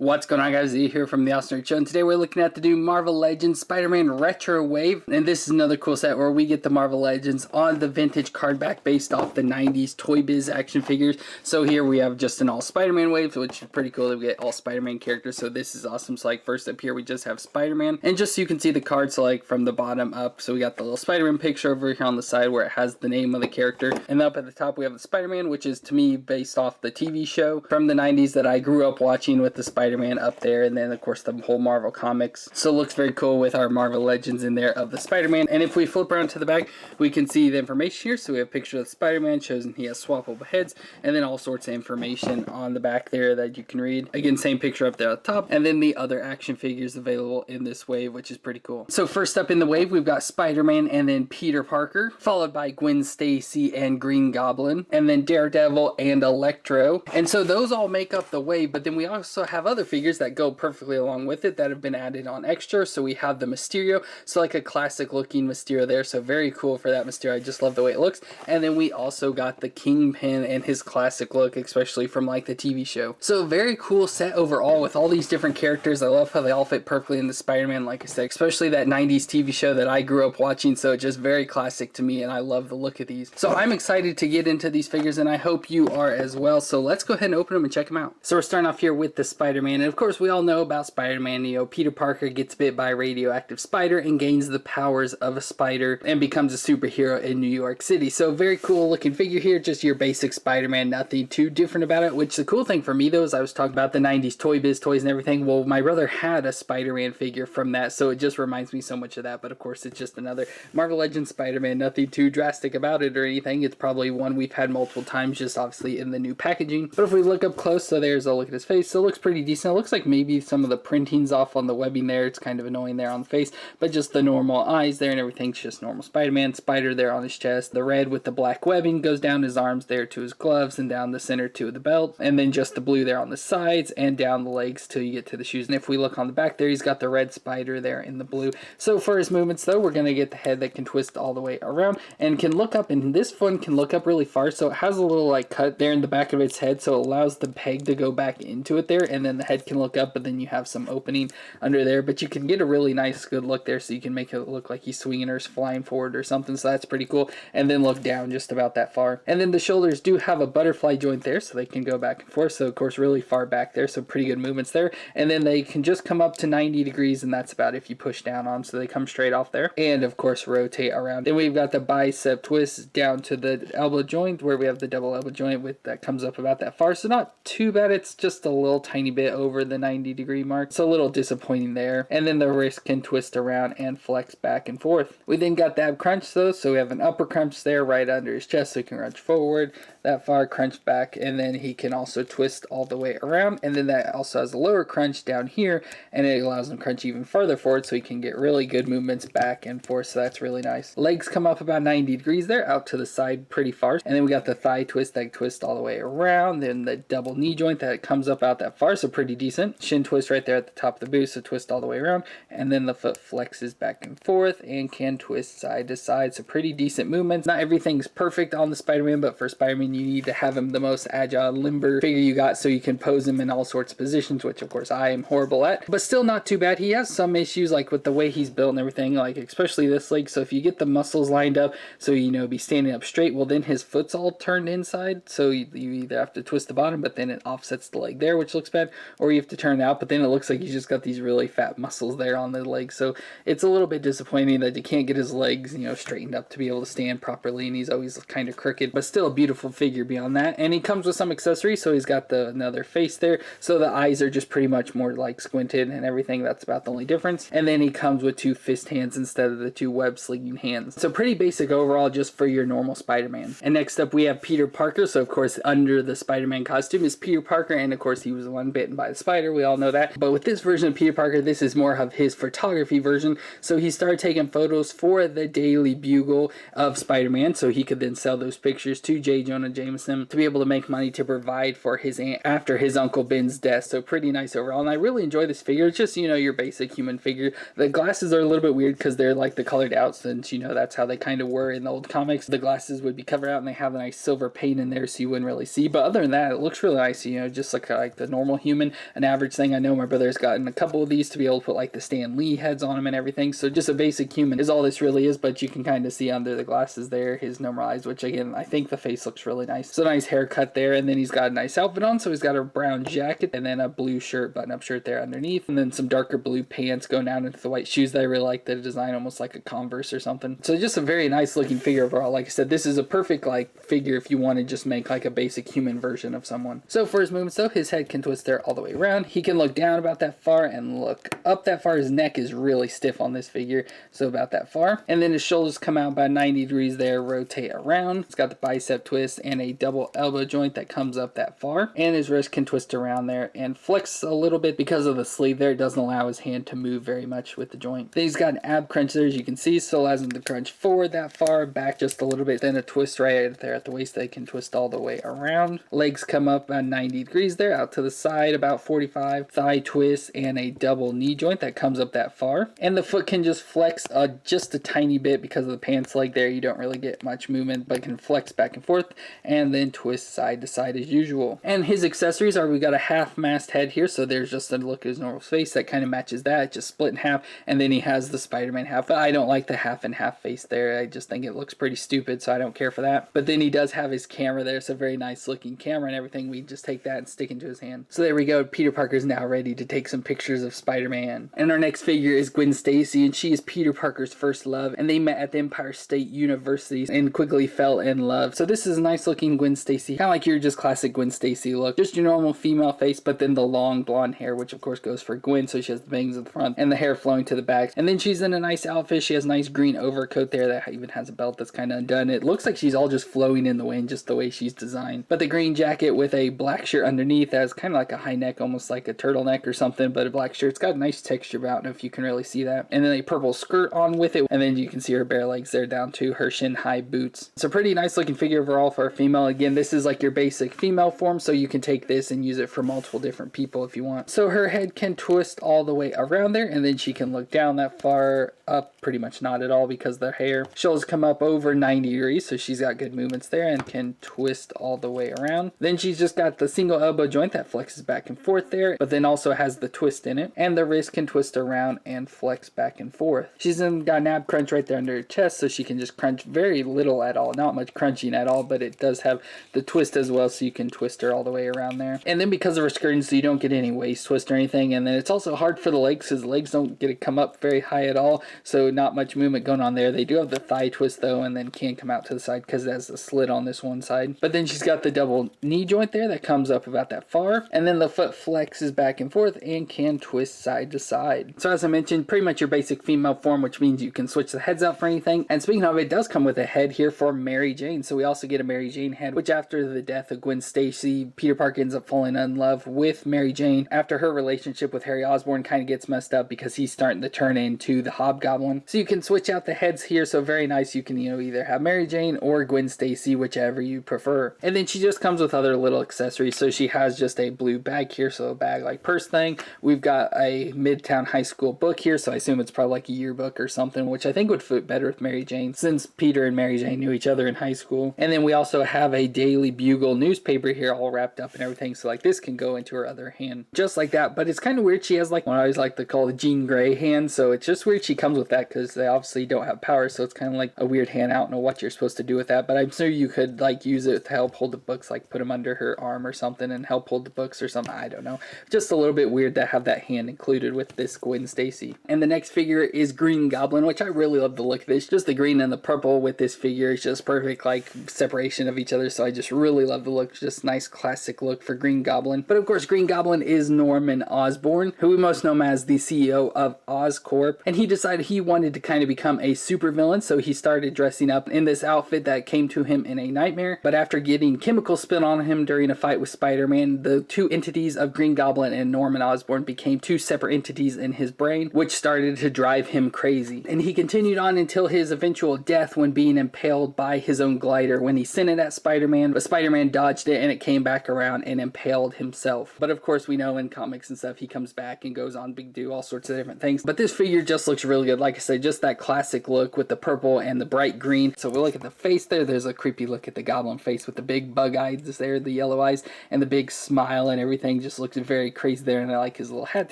What's going on, guys? Z here from the Awesome Nerd Show, and today we're looking at the new Marvel Legends Spider-Man Retro Wave, and this is another cool set where we get the Marvel Legends on the vintage card back based off the 90s Toy Biz action figures. So here we have just an all Spider-Man wave, which is pretty cool that we get all Spider-Man characters, so this is awesome. So like first up here we just have Spider-Man, and just so you can see the cards, so like from the bottom up, so we got the little Spider-Man picture over here on the side where it has the name of the character, and up at the top we have the Spider-Man, which is to me based off the TV show from the 90s that I grew up watching with the Spider-Man up there, and then of course the whole Marvel comics. So it looks very cool with our Marvel Legends in there of the Spider-Man. And if we flip around to the back, we can see the information here. So we have a picture of the Spider-Man, shows he has swappable heads, and then all sorts of information on the back there that you can read. Again, same picture up there at the top, and then the other action figures available in this wave, which is pretty cool. So first up in the wave, we've got Spider-Man and then Peter Parker, followed by Gwen Stacy and Green Goblin, and then Daredevil and Electro. And so those all make up the wave, but then we also have other figures that go perfectly along with it that have been added on extra. So we have the Mysterio, so like a classic looking Mysterio there, so very cool for that Mysterio. I just love the way it looks. And then we also got the Kingpin and his classic look, especially from like the TV show. So very cool set overall with all these different characters. I love how they all fit perfectly into Spider-Man, like I said, especially that 90s TV show that I grew up watching, so just very classic to me, and I love the look of these. So I'm excited to get into these figures, and I hope you are as well. So let's go ahead and open them and check them out. So we're starting off here with the Spider-Man, and of course we all know about Spider-Man. You know, Peter Parker gets bit by a radioactive spider and gains the powers of a spider and becomes a superhero in New York City. So very cool looking figure here, just your basic Spider-Man, nothing too different about it. Which the cool thing for me though is I was talking about the 90s Toy Biz toys and everything. Well, my brother had a Spider-Man figure from that, so it just reminds me so much of that. But of course it's just another Marvel Legends Spider-Man, nothing too drastic about it or anything. It's probably one we've had multiple times, just obviously in the new packaging. But if we look up close, so there's a look at his face, so it looks pretty decent. It looks like maybe some of the printing's off on the webbing there. It's kind of annoying there on the face, but just the normal eyes there and everything's just normal Spider-Man. Spider there on his chest, the red with the black webbing goes down his arms there to his gloves and down the center to the belt, and then just the blue there on the sides and down the legs till you get to the shoes. And if we look on the back there, he's got the red spider there in the blue. So for his movements though, we're going to get the head that can twist all the way around and can look up, and this one can look up really far, so it has a little like cut there in the back of its head, so it allows the peg to go back into it there, and then the head can look up, but then you have some opening under there, but you can get a really nice good look there, so you can make it look like he's swinging or flying forward or something, so that's pretty cool. And then look down just about that far, and then the shoulders do have a butterfly joint there, so they can go back and forth, so of course really far back there, so pretty good movements there. And then they can just come up to 90 degrees, and that's about if you push down on them, so they come straight off there, and of course rotate around. Then we've got the bicep twist down to the elbow joint where we have the double elbow joint with that comes up about that far, so not too bad. It's just a little tiny bit over the 90-degree mark, so a little disappointing there. And then the wrist can twist around and flex back and forth. We then got the ab crunch though, so we have an upper crunch there right under his chest, so he can crunch forward that far, crunch back, and then he can also twist all the way around. And then that also has a lower crunch down here, and it allows him to crunch even further forward, so he can get really good movements back and forth, so that's really nice. Legs come up about 90 degrees there, out to the side pretty far. And then we got the thigh twist that twists all the way around, then the double knee joint that comes up out that far, so pretty decent. Shin twist right there at the top of the boot, so twist all the way around, and then the foot flexes back and forth and can twist side to side, so pretty decent movements. Not everything's perfect on the Spider-Man, but for Spider-Man you need to have him the most agile, limber figure you got, so you can pose him in all sorts of positions, which of course I am horrible at, but still not too bad. He has some issues like with the way he's built and everything, like especially this leg, so if you get the muscles lined up, so you know, be standing up straight, well then his foot's all turned inside, so you either have to twist the bottom, but then it offsets the leg there, which looks bad, or you have to turn it out, but then it looks like he's just got these really fat muscles there on the leg, so it's a little bit disappointing that you can't get his legs, you know, straightened up to be able to stand properly, and he's always kind of crooked, but still a beautiful figure beyond that. And he comes with some accessories, so he's got another face there, so the eyes are just pretty much more like squinted and everything. That's about the only difference. And then he comes with two fist hands instead of the two web slinging hands, so pretty basic overall just for your normal Spider-Man. And next up we have Peter Parker, so of course under the Spider-Man costume is Peter Parker, and of course he was the one bitten by the spider, we all know that. But with this version of Peter Parker, this is more of his photography version, so he started taking photos for the Daily Bugle of Spider-Man, so he could then sell those pictures to J. Jonah Jameson, to be able to make money to provide for his aunt after his Uncle Ben's death. So pretty nice overall, and I really enjoy this figure. It's just, you know, your basic human figure. The glasses are a little bit weird because they're like the colored out, since, you know, that's how they kind of were in the old comics. The glasses would be covered out and they have a nice silver paint in there so you wouldn't really see. But other than that, it looks really nice, you know, just like the normal human, an average thing. I know my brother's gotten a couple of these to be able to put like the Stan Lee heads on them and everything. So just a basic human is all this really is, but you can kind of see under the glasses there his normal eyes, which again, I think the face looks really nice. So nice haircut there, and then he's got a nice outfit on. So he's got a brown jacket and then a blue shirt, button-up shirt there underneath, and then some darker blue pants going down into the white shoes that I really like the design, almost like a Converse or something. So just a very nice looking figure overall. Like I said, this is a perfect like figure if you want to just make like a basic human version of someone. So for his movements though, his head can twist there all the way around. He can look down about that far and look up that far. His neck is really stiff on this figure, so about that far. And then his shoulders come out about 90 degrees there, rotate around. It's got the bicep twist and a double elbow joint that comes up that far. And his wrist can twist around there and flex a little bit because of the sleeve there. It doesn't allow his hand to move very much with the joint. Then he's got an ab crunch there, as you can see, so allows him to crunch forward that far, back just a little bit, then a twist right there at the waist. They can twist all the way around. Legs come up about 90 degrees there, out to the side about 45. Thigh twist and a double knee joint that comes up that far. And the foot can just flex just a tiny bit because of the pants leg there. You don't really get much movement, but can flex back and forth and then twist side to side as usual. And his accessories are, we got a half mast head here, so there's just a look at his normal face that kind of matches that, just split in half. And then he has the Spider-Man half. I don't like the half and half face there. I just think it looks pretty stupid, so I don't care for that. But then he does have his camera there. It's a very nice looking camera and everything. We just take that and stick into his hand. So there we go. Peter Parker's now ready to take some pictures of Spider-Man. And our next figure is Gwen Stacy, and she is Peter Parker's first love, and they met at the Empire State University and quickly fell in love. So this is a nice looking Gwen Stacy, kind of like your just classic Gwen Stacy look, just your normal female face, but then the long blonde hair, which of course goes for Gwen, so she has the bangs at the front and the hair flowing to the back. And then she's in a nice outfit. She has a nice green overcoat there that even has a belt that's kind of undone. It looks like she's all just flowing in the wind, just the way she's designed. But the green jacket with a black shirt underneath that has kind of like a high neck, almost like a turtleneck or something, but a black shirt. It's got a nice texture, but I don't know if you can really see that. And then a purple skirt on with it, and then you can see her bare legs there down to her shin high boots. So pretty nice looking figure overall for a female. Again, this is like your basic female form, so you can take this and use it for multiple different people if you want. So her head can twist all the way around there, and then she can look down that far, up pretty much not at all because the hair. Shoulders come up over 90 degrees, so she's got good movements there and can twist all the way around. Then she's just got the single elbow joint that flexes back and forth there, but then also has the twist in it, and the wrist can twist around and flex back and forth. She's got an ab crunch right there under her chest, so she can just crunch very little at all, not much crunching at all, but it does have the twist as well, so you can twist her all the way around there. And then because of her skirting, so you don't get any waist twist or anything, and then it's also hard for the legs because the legs don't get to come up very high at all, so not much movement going on there. They do have the thigh twist though, and then can come out to the side because it has a slit on this one side. But then she's got the double knee joint there that comes up about that far, and then the foot flexes back and forth and can twist side to side. So as I mentioned, pretty much your basic female form, which means you can switch the heads out for anything. And speaking of, it does come with a head here for Mary Jane, so we also get a Mary Jane head, which after the death of Gwen Stacy, Peter Parker ends up falling in love with Mary Jane after her relationship with Harry Osborn kind of gets messed up because he's starting to turn into the Hobgoblin. So you can switch out the heads here, so very nice. You can, you know, either have Mary Jane or Gwen Stacy, whichever you prefer. And then she just comes with other little accessories, so she has just a blue bag here, so a bag like purse thing. We've got a Midtown High School book here, so I assume it's probably like a yearbook or something, which I think would fit better with Mary Jane since Peter and Mary Jane knew each other in high school. And then we also have a Daily Bugle newspaper here all wrapped up and everything, so like this can go into her other hand just like that. But it's kind of weird. She has like what I always like to call the Jean Grey hand, so it's just weird she comes with that because they obviously don't have power, so it's kind of like a weird hand. I don't know what you're supposed to do with that, but I'm sure you could like use it to help hold the books, like put them under her arm or something and help hold the books or something. I don't know. Just a little bit weird to have that hand included with this Gwen Stacy. And the next figure is Green Goblin, which I really love the look of this. Just the green and the purple with this figure is just perfect like separation of each other, so I just really love the look. Just nice classic look for Green Goblin. But of course Green Goblin is Norman Osborn, who we most know him as the CEO of Oscorp, and he decided he wanted to kind of become a supervillain, so he started dressing up in this outfit that came to him in a nightmare. But after getting chemical spit on him during a fight with Spider-Man, the two entities of Green Goblin and Norman Osborn became two separate entities in his brain, which started to drive him crazy. And he continued on until his eventual death when being impaled by his own glider when he sent running at Spider-Man, but Spider-Man dodged it and it came back around and impaled himself. But of course we know in comics and stuff he comes back and goes on big do all sorts of different things. But this figure just looks really good. Like I said, just that classic look with the purple and the bright green. So we look at the face there. There's a creepy look at the Goblin face with the big bug eyes there, the yellow eyes, and the big smile and everything. Just looks very crazy there. And I like his little hat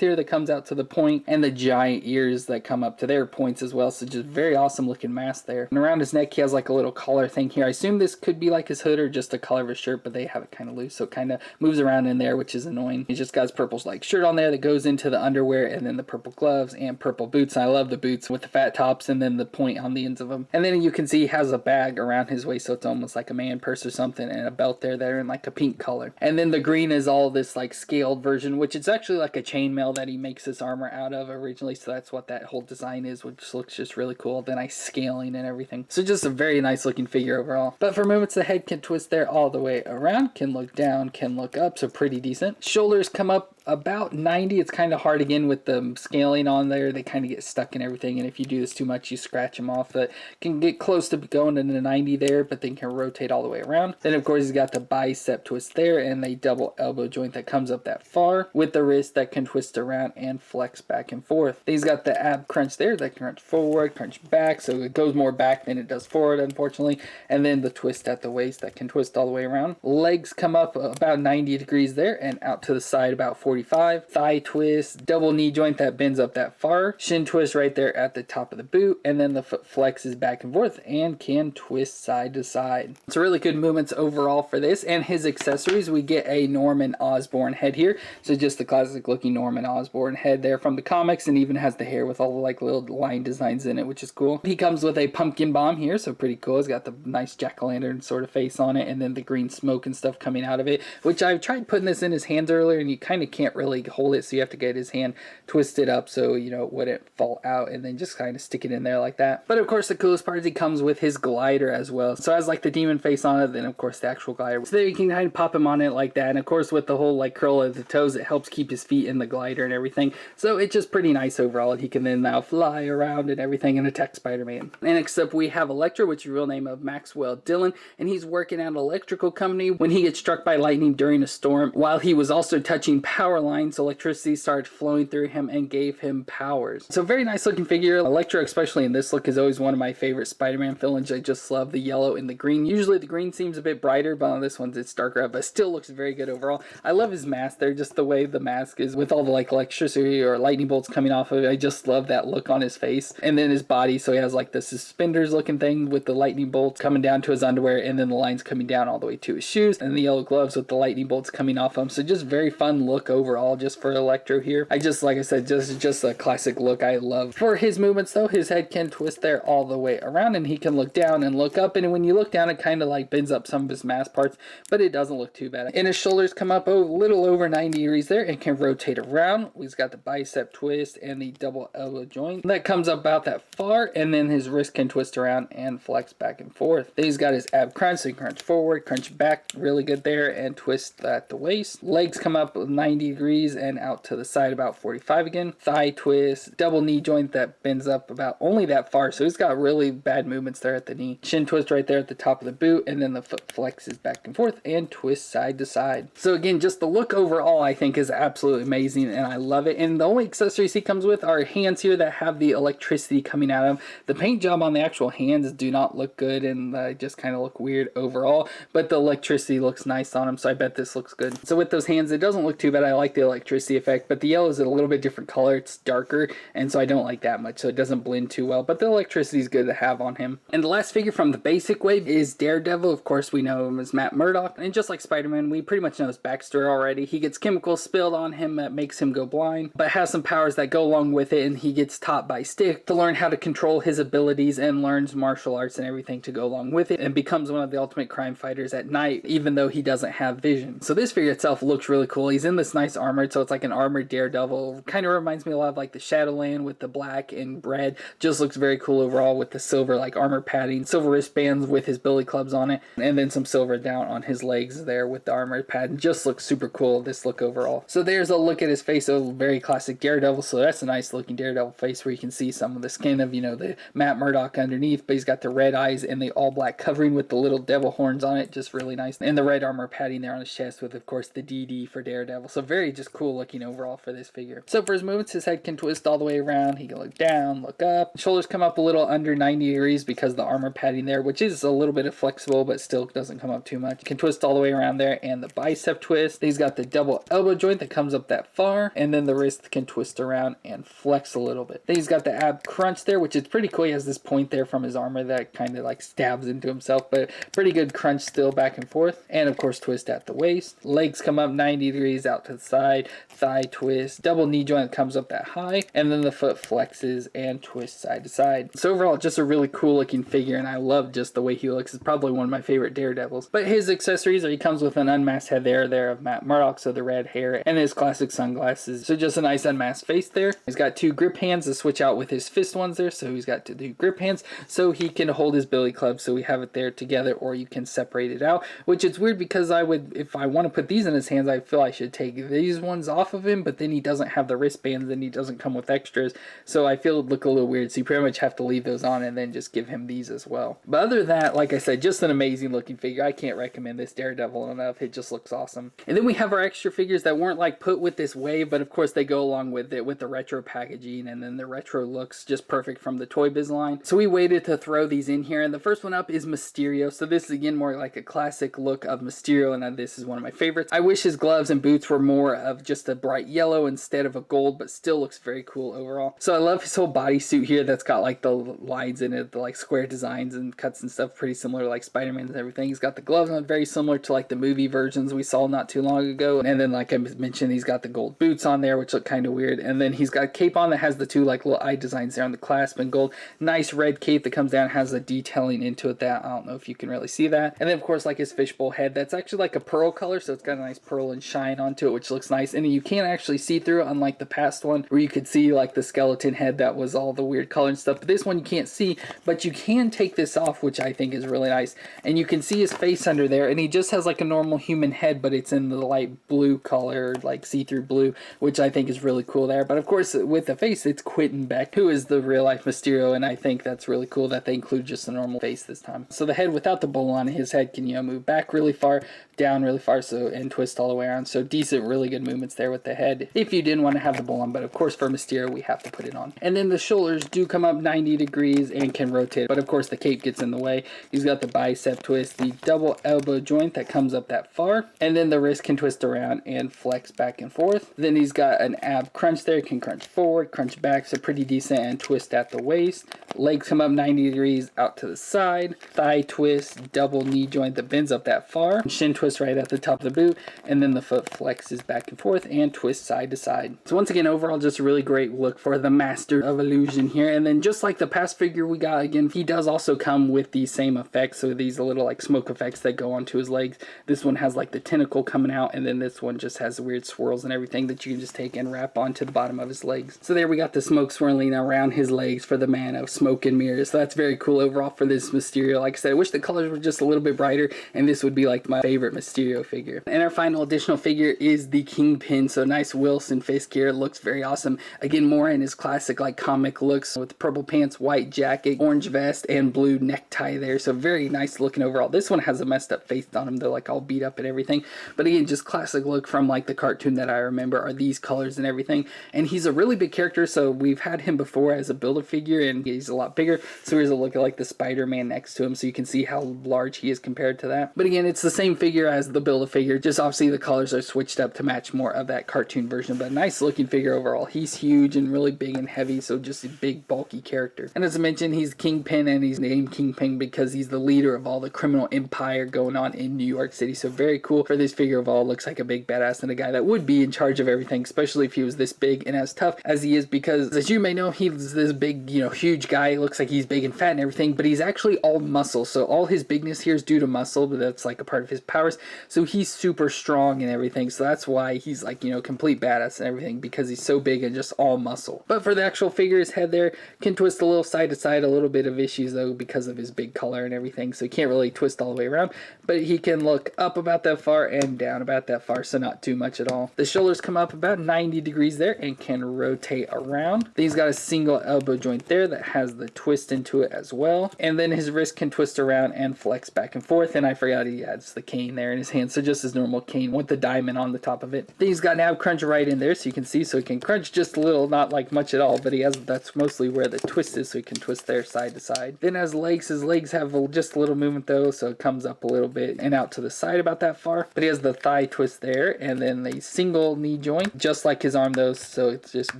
here that comes out to the point and the giant ears that come up to their points as well. So just very awesome looking mask there. And around his neck he has like a little collar thing here. I assume this could be like his hood or just the collar of his shirt, but they have it kind of loose, so it kind of moves around in there, which is annoying. He's just got his purple like shirt on there that goes into the underwear, and then the purple gloves and purple boots. I love the boots with the fat tops and then the point on the ends of them. And then you can see he has a bag around his waist, so it's almost like a man purse or something, and a belt there that are in like a pink color. And then the green is all this like scaled version, which it's actually like a chainmail that he makes his armor out of originally, so that's what that whole design is, which looks just really cool. The nice scaling and everything. So just a very nice looking figure overall. But for moments the head can twist there all the way around, can look down, can look up, so pretty decent. Shoulders come up about 90. It's kind of hard again with the scaling on there. They kind of get stuck in everything, and if you do this too much you scratch them off. That can get close to going into 90 there, but then can rotate all the way around. Then of course he's got the bicep twist there and the double elbow joint that comes up that far with the wrist that can twist around and flex back and forth. Then he's got the ab crunch there that can crunch forward, crunch back, so it goes more back than it does forward, unfortunately. And then the twist at the waist that can twist all the way around. Legs come up about 90 degrees there and out to the side about 45. Thigh twist, double knee joint that bends up that far. Shin twist right there at the top of the boot, and then the foot flexes back and forth and can twist side to side. It's really good movements overall for this. And his accessories, we get a Norman Osborn head here. So just the classic looking Norman Osborn head there from the comics, and even has the hair with all the like little line designs in it, which is cool. He comes with a pumpkin bomb here, so pretty cool. He's got the nice jack-o'-lantern sort of face on it, and then the green smoke and stuff coming out of it, which I've tried putting this in his hands earlier, and you kind of can't really hold it, so you have to get his hand twisted up so you know it wouldn't fall out, and then just kind of stick it in there like that. But of course the coolest part is he comes with his glider as well. So it has like the demon face on it, then of course the actual glider. So there you can kind of pop him on it like that, and of course with the whole like curl of the toes, it helps keep his feet in the glider and everything. So it's just pretty nice overall, and he can then now fly around and everything and attack Spider-Man. And next up we have Electro, which is the real name of Maxwell Dillon, and he's working at an electrical company when he gets struck by lightning during a storm. While he was also touching power lines, electricity started flowing through him and gave him powers. So very nice looking figure. Electro, especially in this look, is always one of my favorite Spider-Man villains. I just love the yellow and the green. Usually the green seems a bit brighter, but on this one it's darker, but still looks very good overall. I love his mask there, just the way the mask is with all the like electricity or lightning bolts coming off of it. I just love that look on his face. And then his body, so he has like the suspenders looking thing with the lightning bolts coming down to his underwear, and then the lines coming down all the way to his shoes, and the yellow gloves with the lightning bolts coming off them. So just very fun look overall just for Electro here. I just, like I said, just a classic look I love. For his movements though, his head can twist there all the way around, and he can look down and look up, and when you look down it kind of like bends up some of his mask parts, but it doesn't look too bad. And his shoulders come up a little over 90 degrees there and can rotate around. He's got the bicep twist and the double elbow joint that comes up about that far, and then his wrist can twist around and flex back and forth. Then he's got his ab crunch, so he can crunch forward, crunch back, really good there, and twist at the waist. Legs come up 90 degrees and out to the side about 45 again. Thigh twist, double knee joint that bends up about only that far, so he's got really bad movements there at the knee. Shin twist right there at the top of the boot, and then the foot flexes back and forth and twists side to side. So again, just the look overall I think is absolutely amazing, and I love it. And the only accessories he comes with are hands here that have the electricity coming out of them. The paint job on the actual hands do not look good, and just kind of look weird overall, but the electricity looks nice on them, so I bet this looks good. So with those hands, it doesn't look too bad. I like the electricity effect, but the yellow is a little bit different color. It's darker, and so I don't like that much, so it doesn't blend too well, but the electricity is good to have on him. And the last figure from the basic wave is Daredevil. Of course, we know him as Matt Murdock, and just like Spider-Man, we pretty much know his backstory already. He gets chemicals spilled on him that makes him go blind, but has some powers that go along with it, and he gets taught by Stick to learn how to control his abilities and learns martial arts and everything to go along with it, and becomes one of the ultimate crime fighters at night, even though he doesn't have vision. So this figure itself looks really cool. He's in this nice nice armored, so it's like an armored Daredevil. Kind of reminds me a lot of like the Shadowland with the black and red. Just looks very cool overall with the silver like armor padding, silver wristbands with his billy clubs on it, and then some silver down on his legs there with the armor pad. Just looks super cool, this look overall. So there's a look at his face, a very classic Daredevil, so that's a nice looking Daredevil face where you can see some of the skin of, you know, the Matt Murdock underneath, but he's got the red eyes and the all black covering with the little devil horns on it, just really nice. And the red armor padding there on his chest with, of course, the DD for Daredevil. So very just cool looking overall for this figure. So for his movements, his head can twist all the way around. He can look down, look up. Shoulders come up a little under 90 degrees because of the armor padding there, which is a little bit of flexible, but still doesn't come up too much. Can twist all the way around there, and the bicep twist. He's got the double elbow joint that comes up that far, and then the wrist can twist around and flex a little bit. Then he's got the ab crunch there, which is pretty cool. He has this point there from his armor that kind of like stabs into himself, but pretty good crunch still back and forth. And of course, twist at the waist. Legs come up 90 degrees out to the side. Thigh twist. Double knee joint comes up that high, and then the foot flexes and twists side to side. So overall, just a really cool looking figure, and I love just the way he looks. It's probably one of my favorite Daredevils. But his accessories are, he comes with an unmasked head there of Matt Murdock, so the red hair, and his classic sunglasses. So just a nice unmasked face there. He's got two grip hands to switch out with his fist ones there, so he's got two grip hands so he can hold his billy club, so we have it there together, or you can separate it out, which is weird because I would, if I want to put these in his hands, I feel I should take these ones off of him, but then he doesn't have the wristbands and he doesn't come with extras, so I feel it would look a little weird, so you pretty much have to leave those on and then just give him these as well. But other than that, like I said, just an amazing looking figure. I can't recommend this Daredevil enough. It just looks awesome. And then we have our extra figures that weren't like put with this wave, but of course they go along with it with the retro packaging, and then the retro looks just perfect from the Toy Biz line. So we waited to throw these in here, and the first one up is Mysterio. So this is again more like a classic look of Mysterio, and this is one of my favorites. I wish his gloves and boots were more of just a bright yellow instead of a gold, but still looks very cool overall. So I love his whole bodysuit here that's got like the lines in it, the like square designs and cuts and stuff, pretty similar to like Spider-Man and everything. He's got the gloves on, very similar to like the movie versions we saw not too long ago. And then like I mentioned, he's got the gold boots on there, which look kind of weird. And then he's got a cape on that has the two like little eye designs there on the clasp and gold. Nice red cape that comes down, has a detailing into it that I don't know if you can really see that. And then of course like his fishbowl head, that's actually like a pearl color, so it's got a nice pearl and shine onto it, which looks nice. And you can't actually see through it, unlike the past one where you could see like the skeleton head that was all the weird color and stuff. But this one you can't see, but you can take this off, which I think is really nice. And you can see his face under there, and he just has like a normal human head, but it's in the light blue color, like see-through blue, which I think is really cool there. But of course with the face, it's Quentin Beck, who is the real life Mysterio, and I think that's really cool that they include just a normal face this time. So the head without the bowl on his head can, you know, move back really far, down really far, so and twist all the way around. So decent, really good movements there with the head if you didn't want to have the bowl on, but of course for Mysterio we have to put it on. And then the shoulders do come up 90 degrees and can rotate, but of course the cape gets in the way. He's got the bicep twist, the double elbow joint that comes up that far, and then the wrist can twist around and flex back and forth. Then he's got an ab crunch there, can crunch forward, crunch back, so pretty decent, and twist at the waist. Legs come up 90 degrees out to the side. Thigh twist, double knee joint that bends up that far. Shin twist right at the top of the boot, and then the foot flexes back and forth and twists side to side. So once again, overall just a really great look for the Master of Illusion here. And then just like the past figure we got, again, he does also come with these same effects, so these little like smoke effects that go onto his legs. This one has like the tentacle coming out, and then this one just has weird swirls and everything that you can just take and wrap onto the bottom of his legs. So there we got the smoke swirling around his legs for the man of smoke and mirrors. So that's very cool overall for this Mysterio. Like I said, I wish the colors were just a little bit brighter, and this would be like my favorite Mysterio figure. And our final additional figure is the Kingpin. So nice Wilson Fisk here. It looks very awesome. Again, more in his classic like comic looks with purple pants, white jacket, orange vest, and blue necktie there. So very nice looking overall. This one has a messed up face on him. They're like all beat up and everything. But again, just classic look from like the cartoon that I remember are these colors and everything. And he's a really big character. So we've had him before as a Build-A-Figure, and he's a lot bigger. So here's a look at like the Spider-Man next to him, so you can see how large he is compared to that. But again, it's the same figure as the Build-A-Figure, just obviously the colors are switched up to match more of that cartoon version. But nice looking figure overall. He's huge and really big and heavy, so just a big bulky character. And as I mentioned, he's Kingpin, and he's named Kingpin because he's the leader of all the criminal empire going on in New York City. So very cool for this figure of all. Looks like a big badass and a guy that would be in charge of everything, especially if he was this big and as tough as he is, because as you may know, he's this big, you know, huge guy. Looks like he's big and fat and everything, but he's actually all muscle. So all his bigness here is due to muscle, but that's like a part of his powers. So he's super strong and everything. So that's why why he's like, you know, complete badass and everything, because he's so big and just all muscle. But for the actual figure, his head there can twist a little side to side, a little bit of issues though because of his big color and everything, so he can't really twist all the way around, but he can look up about that far and down about that far, so not too much at all. The shoulders come up about 90 degrees there and can rotate around. Then he's got a single elbow joint there that has the twist into it as well, and then his wrist can twist around and flex back and forth, and I forgot he adds the cane there in his hand, so just his normal cane with the diamond on the top of it. Then he's got an ab crunch right in there, so you can see, so he can crunch just a little, not like much at all, but he has, that's mostly where the twist is, so he can twist there side to side. Then as legs, his legs have just a little movement though, so it comes up a little bit and out to the side about that far, but he has the thigh twist there, and then the single knee joint just like his arm though, so it's just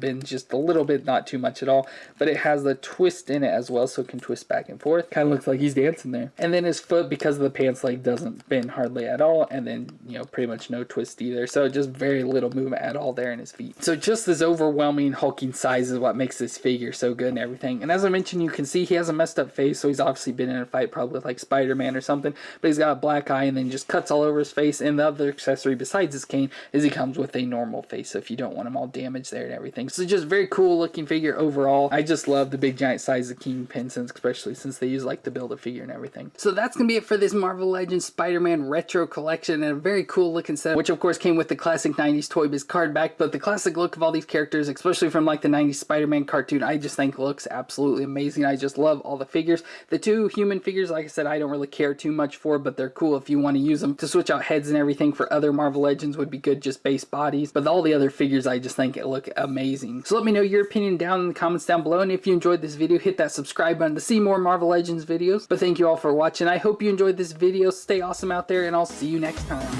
been just a little bit, not too much at all, but it has the twist in it as well, so it can twist back and forth. Kind of looks like he's dancing there. And then his foot, because of the pants leg, doesn't bend hardly at all, and then, you know, pretty much no twist either, so just very little movement at all there in his feet. So just this overwhelming hulking size is what makes this figure so good and everything. And as I mentioned, you can see he has a messed up face, so he's obviously been in a fight probably with like Spider-Man or something, but he's got a black eye and then just cuts all over his face. And the other accessory besides his cane is he comes with a normal face, so if you don't want him all damaged there and everything. So just very cool looking figure overall. I just love the big giant size of Kingpin, especially since they use like the build a figure and everything. So that's gonna be it for this Marvel Legends Spider-Man retro collection, and a very cool looking set, which of course came with the classic 90s Toy Biz card back. But the classic look of all these characters, especially from like the 90s Spider-Man cartoon, I just think looks absolutely amazing. I just love all the figures. The two human figures, like I said, I don't really care too much for, but they're cool if you want to use them to switch out heads and everything for other Marvel Legends, would be good, just base bodies. But all the other figures I just think look amazing. So let me know your opinion down in the comments down below, and if you enjoyed this video, hit that subscribe button to see more Marvel Legends videos. But thank you all for watching. I hope you enjoyed this video. Stay awesome out there, and I'll see you next time.